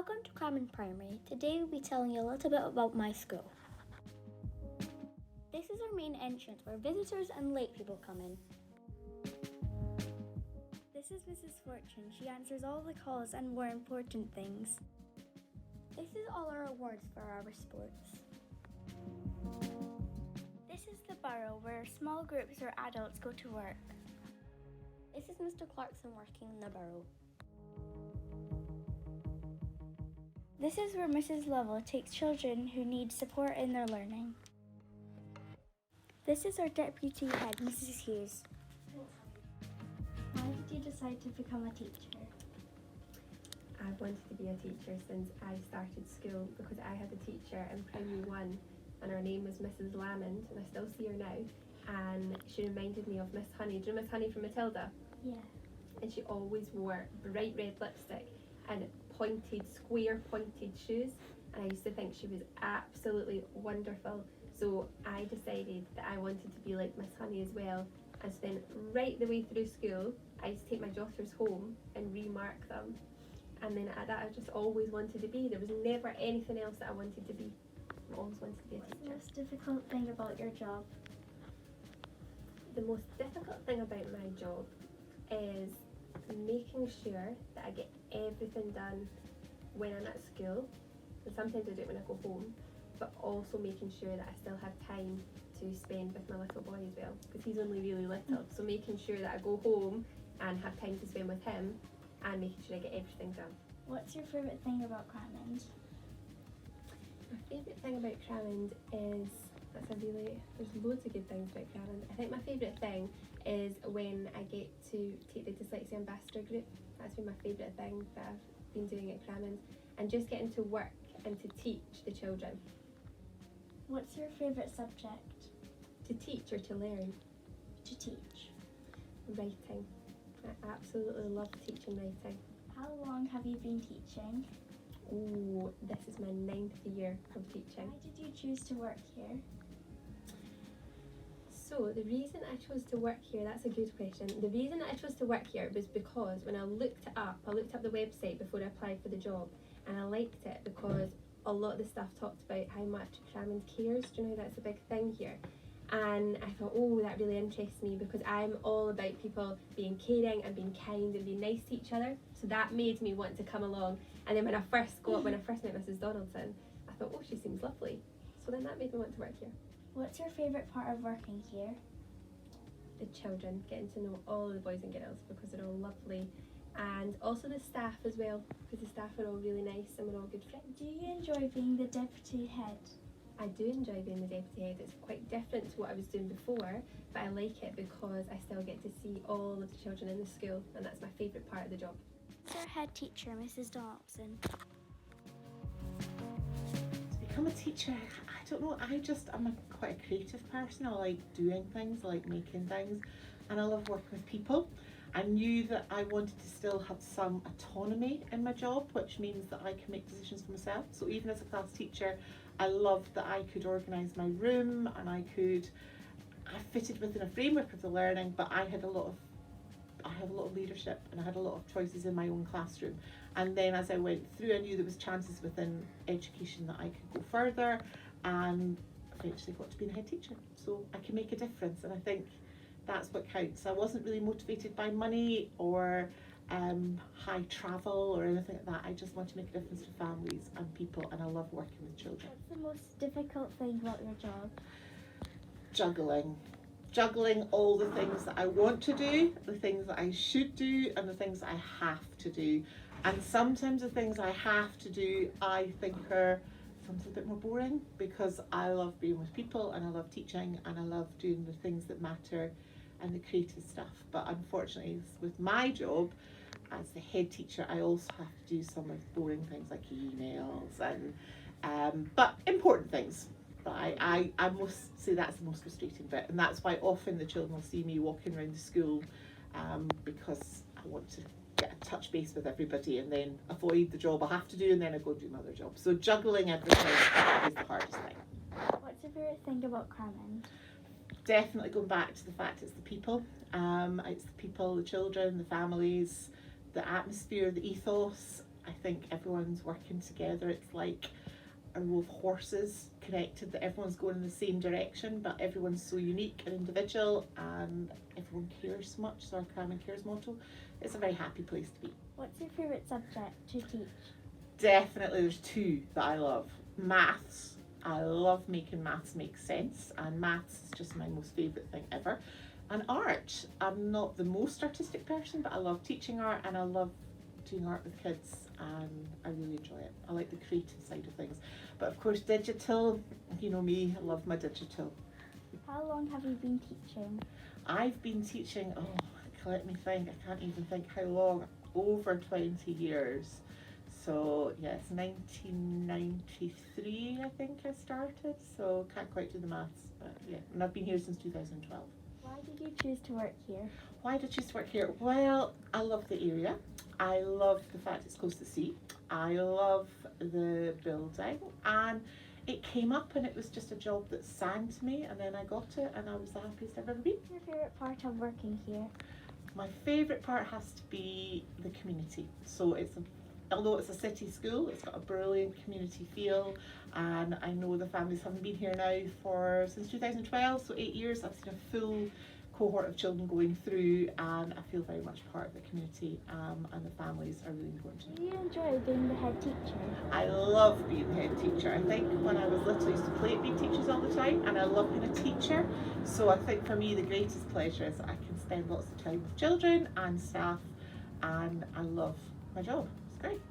Welcome to Cramond Primary. Today we'll be telling you a little bit about my school. This is our main entrance where visitors and late people come in. This is Mrs. Fortune. She answers all the calls and more important things. This is all our awards for our sports. This is the burrow where small groups or adults go to work. This is Mr. Clarkson working in the burrow. This is where Mrs. Lovell takes children who need support in their learning. This is our deputy head, Mrs. Hughes. Why did you decide to become a teacher? I've wanted to be a teacher since I started school because I had a teacher in primary 1 and her name was Mrs. Lamond, and I still see her now, and she reminded me of Miss Honey. Do you know Miss Honey from Matilda? Yeah. And she always wore bright red lipstick and square pointed shoes, and I used to think she was absolutely wonderful. So I decided that I wanted to be like Miss Honey as well, and so then right the way through school I used to take my daughters home and remark them, and then that I just always wanted to be. There was never anything else that I wanted to be. I always wanted to be a teacher. What's the most difficult thing about your job? The most difficult thing about my job is making sure that I get everything done when I'm at school, and sometimes I do it when I go home, but also making sure that I still have time to spend with my little boy as well, because he's only really little. So making sure that I go home and have time to spend with him, and making sure I get everything done. What's your favourite thing about Cramond? My favourite thing about Cramond is, there's loads of good things about Cramond. I think my favourite thing is when I get to take the Dyslexia Ambassador group. That's been my favourite thing that I've been doing at Cramond, and just getting to work and to teach the children. What's your favourite subject? To teach or to learn? To teach. Writing. I absolutely love teaching writing. How long have you been teaching? Oh, this is my 9th year of teaching. Why did you choose to work here? So the reason I chose to work here, that's a good question. The reason I chose to work here was because when I looked up the website before I applied for the job, and I liked it because a lot of the stuff talked about how much Cramond cares. Do you know that's a big thing here? And I thought, oh, that really interests me because I'm all about people being caring and being kind and being nice to each other. So that made me want to come along. And then when I first met Mrs. Donaldson, I thought, oh, she seems lovely. So then that made me want to work here. What's your favourite part of working here? The children, getting to know all of the boys and girls because they're all lovely. And also the staff as well, because the staff are all really nice and we're all good friends. Do you enjoy being the deputy head? I do enjoy being the deputy head. It's quite different to what I was doing before, but I like it because I still get to see all of the children in the school, and that's my favourite part of the job. Who's our head teacher, Mrs. Donaldson? To become a teacher, I don't know, I'm quite a creative person. I like doing things, I like making things, and I love working with people. I knew that I wanted to still have some autonomy in my job, which means that I can make decisions for myself. So even as a class teacher, I loved that I could organise my room and I fitted within a framework of the learning, but I have a lot of leadership and I had a lot of choices in my own classroom. And then as I went through, I knew there was chances within education that I could go further, and eventually got to be the head teacher. So I can make a difference, and I think that's what counts. I wasn't really motivated by money or high travel or anything like that. I just want to make a difference to families and people, and I love working with children. What's the most difficult thing about your job? Juggling all the things that I want to do, the things that I should do, and the things that I have to do. And sometimes the things I have to do I think are sometimes a bit more boring, because I love being with people and I love teaching and I love doing the things that matter and the creative stuff. But unfortunately with my job as the head teacher, I also have to do some of the boring things like emails and but important things. But I must say that's the most frustrating bit, and that's why often the children will see me walking around the school because I want to get a touch base with everybody and then avoid the job I have to do, and then I go and do my other job. So juggling everything is the hardest thing. What's your favourite thing about Cramond? Definitely going back to the fact it's the people. It's the people, the children, the families, the atmosphere, the ethos, I think everyone's working together. It's like a row of horses connected, that everyone's going in the same direction, but everyone's so unique and individual, and everyone cares so much. So our Cramond Cares motto. It's a very happy place to be. What's your favourite subject to teach? Definitely there's two that I love. Maths. I love making maths make sense, and maths is just my most favourite thing ever. And art. I'm not the most artistic person, but I love teaching art, and I love doing art with kids, and I really enjoy it. I like the creative side of things. But of course digital, you know me, I love my digital. How long have you been teaching? I've been teaching, let me think, I can't even think how long, over 20 years. So yes, 1993 I think I started, so can't quite do the maths, but yeah, and I've been here since 2012. Why did you choose to work here? Why did I choose to work here? Well, I love the area. I love the fact it's close to the sea. I love the building, and it came up and it was just a job that sang to me, and then I got it and I was the happiest I've ever been. What's your favourite part of working here? My favourite part has to be the community. So although it's a city school, it's got a brilliant community feel, and I know the families haven't been here now since 2012, so 8 years. I've seen a full cohort of children going through, and I feel very much part of the community, and the families are really important to Do me. you enjoy being the head teacher? I love being the head teacher. I think when I was little I used to play at being teachers all the time, and I love being a teacher. So I think for me the greatest pleasure is that I can spend lots of time with children and staff, and I love my job. It's great.